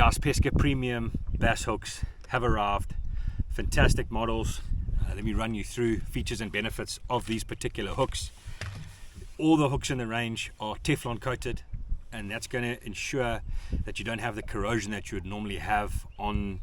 Guys, Pesca premium bass hooks have arrived. Fantastic models. Let me run you through features and benefits of these particular hooks. All the hooks in the range are Teflon coated, and that's going to ensure that you don't have the corrosion that you would normally have on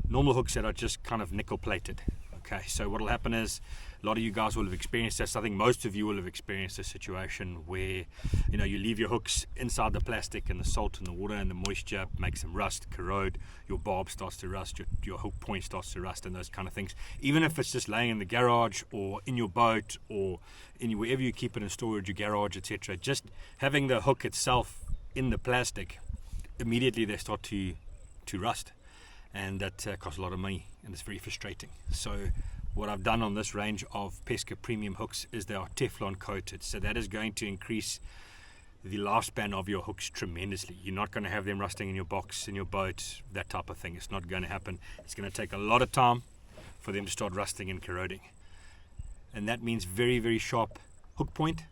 normal hooks that are just kind of nickel plated. Okay, so what will happen is a lot of you guys will have experienced this. I think most of you will have experienced a situation where you leave your hooks inside the plastic, and the salt and the water and the moisture makes them rust, corrode. Your barb starts to rust, your hook point starts to rust, and those kind of things. Even if it's just laying in the garage or in your boat or wherever you keep it in storage, your garage, etc. Just having the hook itself in the plastic, immediately they start to rust, and that costs a lot of money, and it's very frustrating. So what I've done on this range of Pesca premium hooks is they are Teflon coated, so that is going to increase the lifespan of your hooks tremendously. You're not going to have them rusting in your box, in your boat, that type of thing. It's not going to happen. It's going to take a lot of time for them to start rusting and corroding, and that means very, very sharp hook point,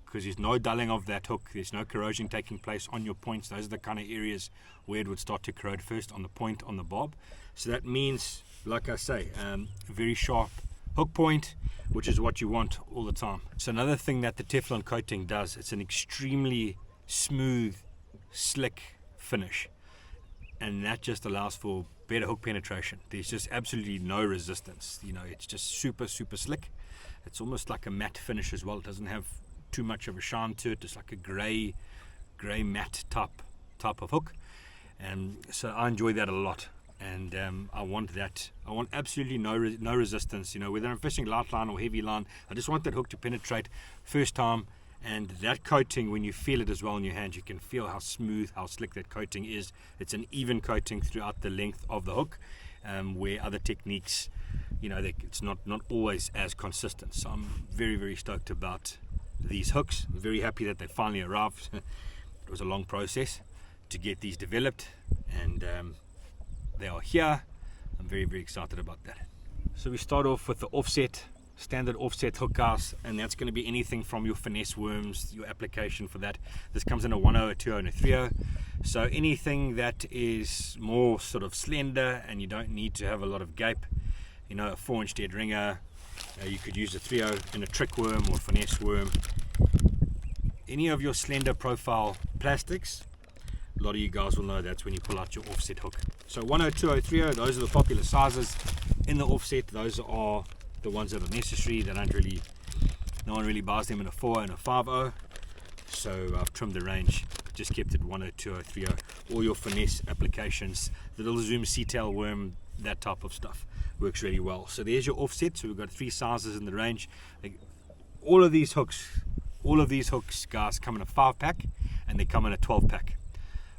because there's no dulling of that hook, there's no corrosion taking place on your points. Those are the kind of areas where it would start to corrode first, on the point, on the barb. So that means, like I say, very sharp hook point, which is what you want all the time. So another thing that the Teflon coating does, it's an extremely smooth, slick finish, and that just allows for better hook penetration. There's just absolutely no resistance. It's just super, super slick. It's almost like a matte finish as well. It doesn't have too much of a shine to it. It's like a grey matte type of hook, and so I enjoy that a lot. And I want absolutely no resistance. Whether I'm fishing light line or heavy line, I just want that hook to penetrate first time. And that coating, when you feel it as well in your hand, you can feel how smooth, how slick that coating is. It's an even coating throughout the length of the hook, where other techniques, it's not always as consistent. So I'm very, very stoked about these hooks. I'm very happy that they finally arrived. It was a long process to get these developed, and they are here. I'm very, very excited about that. So we start off with the standard offset hook, guys, and that's going to be anything from your finesse worms, your application for that. This comes in a 1.0, a 2.0, and a 3.0. So anything that is more sort of slender and you don't need to have a lot of gape, a 4-inch dead ringer, you could use a 3.0 in a trick worm or finesse worm. Any of your slender profile plastics, a lot of you guys will know that's when you pull out your offset hook. So 1.0, 2.0, 3.0, those are the popular sizes in the offset. Those are the ones that are necessary. No one really buys them in a 4.0 and a 5.0. So I've trimmed the range, just kept it 1.0, 2.0, 3.0. All your finesse applications, the little zoom sea-tail worm, that type of stuff works really well. So there's your offset. So we've got 3 sizes in the range. All of these hooks, guys, come in a 5-pack, and they come in a 12-pack.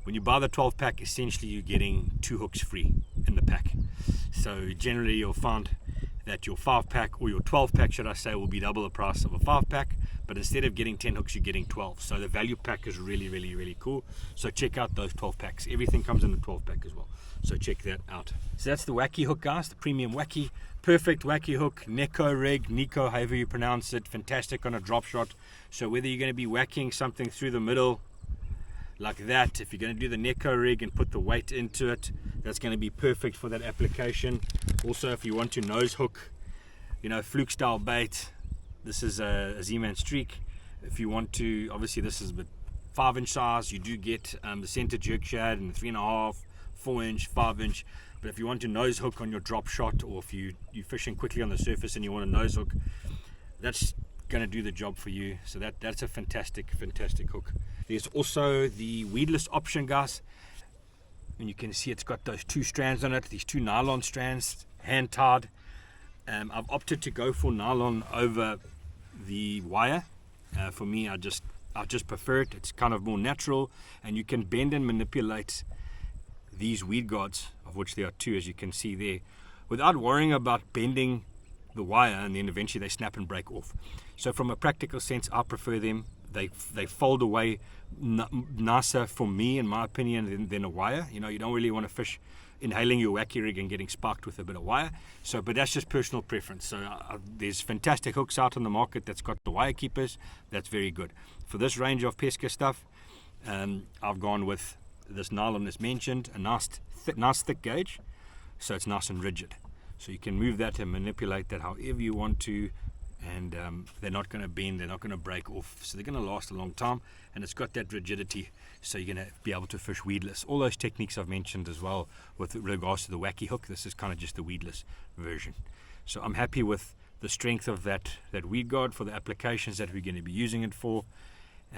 When you buy the 12-pack, essentially you're getting 2 hooks free in the pack. So generally you'll find that your 5-pack, or your 12-pack should I say, will be double the price of a 5-pack, but instead of getting 10 hooks, you're getting 12. So the value pack is really, really, really cool. So check out those 12-packs. Everything comes in the 12-pack as well, so check that out. So that's the wacky hook, guys, the premium wacky. Perfect wacky hook, Neko rig, Nico, however you pronounce it. Fantastic on a drop shot. So whether you're going to be whacking something through the middle like that, if you're going to do the Neko rig and put the weight into it, that's going to be perfect for that application. Also, if you want to nose hook, fluke style bait, this is a Z-Man streak. If you want to, obviously this is a 5-inch size, you do get the center jerk shad and the 3.5, 4-inch, 5-inch. But if you want to nose hook on your drop shot, or if you're fishing quickly on the surface and you want to nose hook, that's going to do the job for you. So that's a fantastic hook. There's also the weedless option, guys, and you can see it's got those 2 strands on it, these 2 nylon strands, hand tied. I've opted to go for nylon over the wire. For me, I just prefer it. It's kind of more natural, and you can bend and manipulate these weed guards, of which there are 2, as you can see there, without worrying about bending the wire, and then eventually they snap and break off. So from a practical sense, I prefer them. They fold away nicer for me, in my opinion, than a wire. You don't really want to fish inhaling your wacky rig and getting sparked with a bit of wire. So, but that's just personal preference. So there's fantastic hooks out on the market that's got the wire keepers. That's very good. For this range of Pesca stuff, I've gone with this nylon is mentioned, a nice thick gauge, so it's nice and rigid. So you can move that and manipulate that however you want to, and they're not going to bend, they're not going to break off, so they're going to last a long time, and it's got that rigidity, so you're going to be able to fish weedless. All those techniques I've mentioned as well with regards to the wacky hook, this is kind of just the weedless version. So I'm happy with the strength of that weed guard for the applications that we're going to be using it for.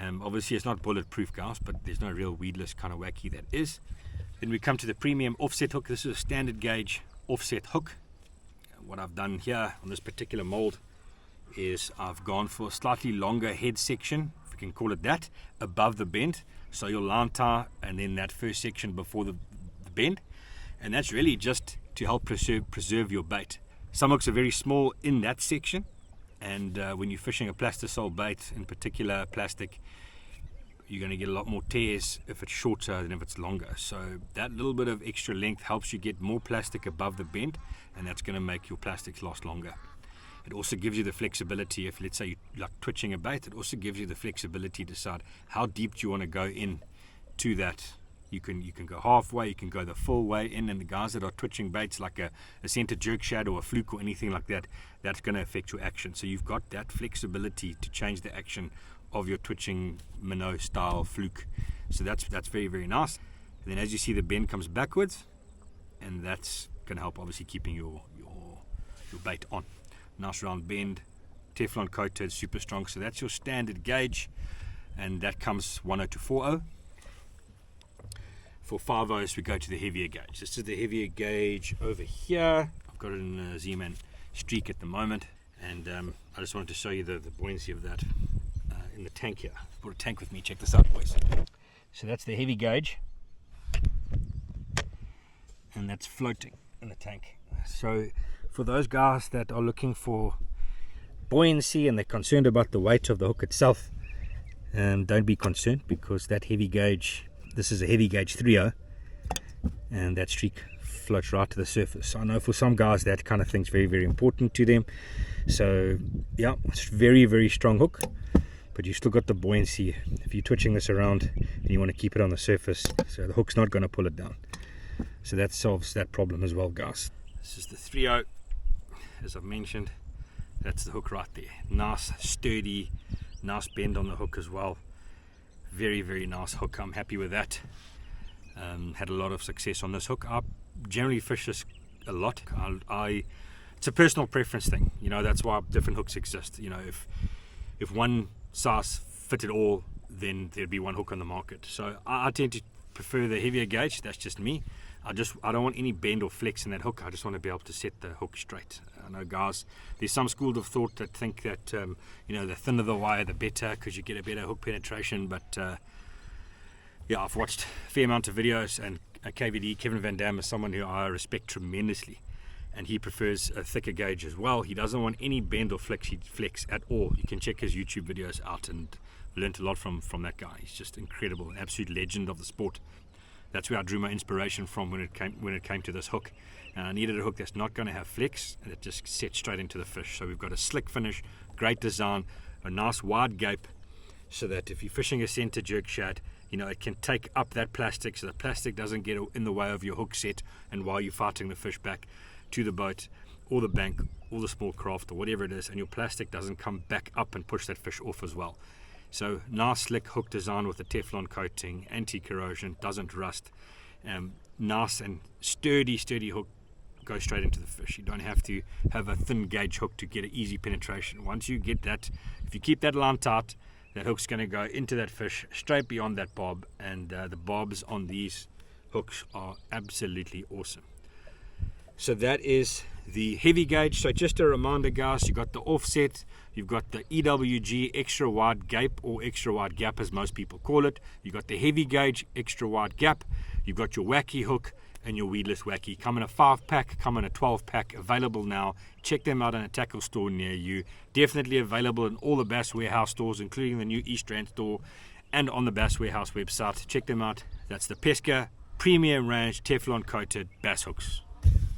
Obviously it's not bulletproof, guys, but there's no real weedless kind of wacky that is. Then we come to the premium offset hook. This is a standard gauge offset hook. What I've done here on this particular mold is I've gone for a slightly longer head section, if we can call it that, above the bend. So your line tie and then that first section before the bend. And that's really just to help preserve your bait. Some hooks are very small in that section, and when you're fishing a plastisol bait, in particular plastic, you're going to get a lot more tears if it's shorter than if it's longer. So that little bit of extra length helps you get more plastic above the bend, and that's going to make your plastics last longer. It also gives you the flexibility, if let's say you like twitching a bait, it also gives you the flexibility to decide how deep do you want to go in to that. You can go halfway, you can go the full way in, and the guys that are twitching baits like a center jerk shad or a fluke or anything like that, that's going to affect your action. So you've got that flexibility to change the action of your twitching minnow style fluke. So that's very, very nice. And then as you see, the bend comes backwards, and that's going to help obviously keeping your bait on. Nice round bend, Teflon coated, super strong. So that's your standard gauge, and that comes 10 to 40. For 5/0s, we go to the heavier gauge. This is the heavier gauge over here. I've got it in a Z-Man streak at the moment, and I just wanted to show you the buoyancy of that in the tank here. I've brought a tank with me. Check this out, boys. So that's the heavy gauge, and that's floating in the tank. So for those guys that are looking for buoyancy and they're concerned about the weight of the hook itself, don't be concerned, because that heavy gauge, this is a heavy gauge 3/0, and that streak floats right to the surface. I know for some guys that kind of thing's very, very important to them. So yeah, it's very, very strong hook, but you still got the buoyancy if you're twitching this around and you want to keep it on the surface, so the hook's not going to pull it down. So that solves that problem as well, guys. This is the 3/0, as I've mentioned. That's the hook right there. Nice, sturdy, nice bend on the hook as well. Very, very nice hook. I'm happy with that. Had a lot of success on this hook. I generally fish this a lot. It's a personal preference thing. You know, that's why different hooks exist. You know, if one size fitted all, then there'd be one hook on the market. So I tend to prefer the heavier gauge. That's just me. I don't want any bend or flex in that hook. I just want to be able to set the hook straight. I know, guys, there's some school of thought that think that you know, the thinner the wire the better, because you get a better hook penetration. But yeah, I've watched a fair amount of videos, and KVD, Kevin Van Dam, is someone who I respect tremendously, and he prefers a thicker gauge as well. He doesn't want any bend or flex at all. You can check his YouTube videos out, and learned a lot from that guy. He's just incredible, an absolute legend of the sport. That's where I drew my inspiration from when it came to this hook. And I needed a hook that's not going to have flex, and it just sets straight into the fish. So we've got a slick finish, great design, a nice wide gape, so that if you're fishing a center jerk shad, you know, it can take up that plastic, so the plastic doesn't get in the way of your hook set, and while you're fighting the fish back to the boat or the bank or the small craft or whatever it is, and your plastic doesn't come back up and push that fish off as well. So nice slick hook design with a Teflon coating, anti-corrosion, doesn't rust. Nice and sturdy hook, goes straight into the fish. You don't have to have a thin gauge hook to get an easy penetration. Once you get that, if you keep that line tight, that hook's going to go into that fish straight beyond that bob, and the bobs on these hooks are absolutely awesome. So that is the heavy gauge. So just a reminder, guys, you got the offset, you've got the EWG extra wide gape, or extra wide gap as most people call it. You've got the heavy gauge extra wide gap, you've got your wacky hook and your weedless wacky. Come in a 5-pack, come in a 12-pack, available now. Check them out in a tackle store near you. Definitely available in all the Bass Warehouse stores, including the new East Rand store, and on the Bass Warehouse website. Check them out. That's the Pesca premium range Teflon coated bass hooks.